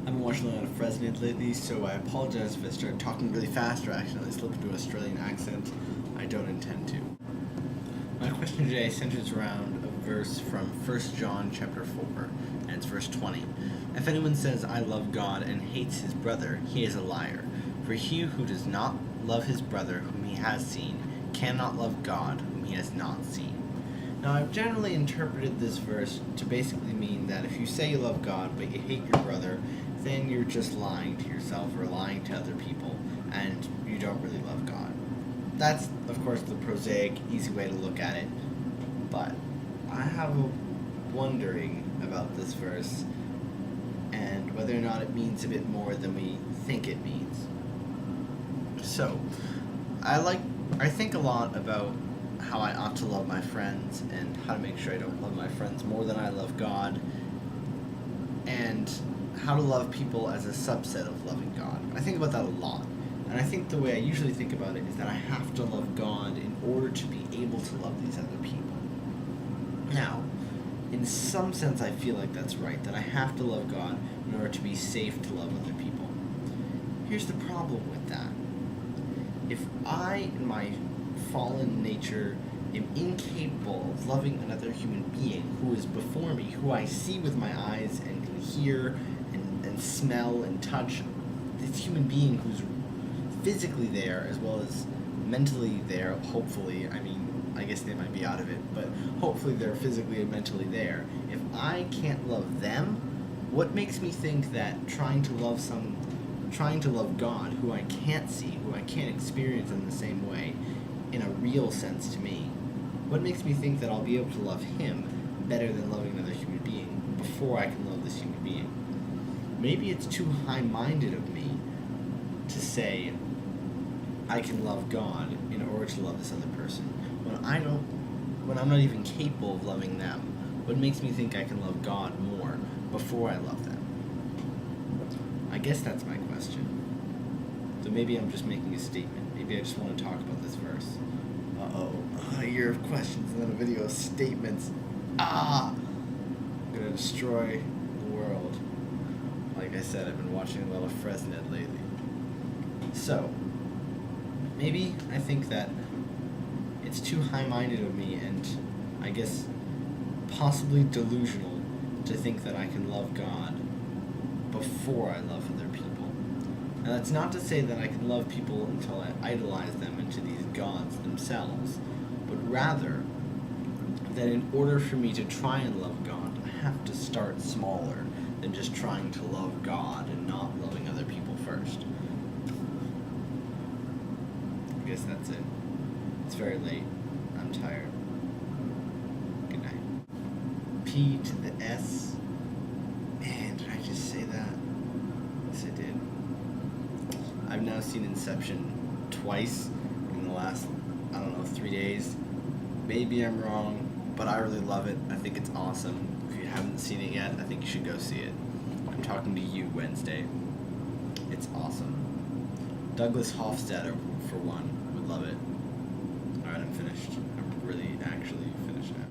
I've been watching a lot of Fresned lately, so I apologize if I start talking really fast or accidentally slip into an Australian accent. I don't intend to. My question today centers around a verse from 1 John chapter 4, and it's verse 20. If anyone says, I love God, and hates his brother, he is a liar. For he who does not love his brother whom he has seen cannot love God whom he has not seen. Now, I've generally interpreted this verse to basically mean that if you say you love God but you hate your brother, then you're just lying to yourself or lying to other people, and you don't really love God. That's, of course, the prosaic, easy way to look at it, but I have a wondering about this verse and whether or not it means a bit more than we think it means. So, I think a lot about how I ought to love my friends and how to make sure I don't love my friends more than I love God, and how to love people as a subset of loving God. I think about that a lot, and I think the way I usually think about it is that I have to love God in order to be able to love these other people. Now, in some sense I feel like that's right, that I have to love God in order to be safe to love other people. Here's the problem with that. If I, in my fallen nature, am incapable of loving another human being who is before me, who I see with my eyes and can hear and smell and touch, this human being who's physically there as well as mentally there, hopefully. I mean, I guess they might be out of it, but hopefully they're physically and mentally there. If I can't love them, what makes me think that trying to love God, who I can't see, who I can't experience in the same way, in a real sense to me, what makes me think that I'll be able to love him better than loving another human being before I can love this human being? Maybe it's too high-minded of me to say I can love God in order to love this other person when I'm not even capable of loving them. What makes me think I can love God more before I love them? I guess that's my question. So maybe I'm just making a statement. Maybe I just want to talk about this verse. A year of questions and then a video of statements. I'm gonna destroy the world. Like I said, I've been watching a lot of Fresned lately. So, maybe I think that it's too high-minded of me and I guess possibly delusional to think that I can love God before I love other people. Now, that's not to say that I can love people until I idolize them into these gods themselves, but rather that in order for me to try and love God, I have to start smaller than just trying to love God and not loving other people first. I guess that's it. It's very late. I'm tired. Good night. P to the S. Man, did I just say that? Yes, I did. I've now seen Inception twice in the last, 3 days. Maybe I'm wrong, but I really love it. I think it's awesome. If you haven't seen it yet, I think you should go see it. I'm talking to you Wednesday. It's awesome. Douglas Hofstadter, for one, would love it. Alright, I'm finished. I'm really actually finished now.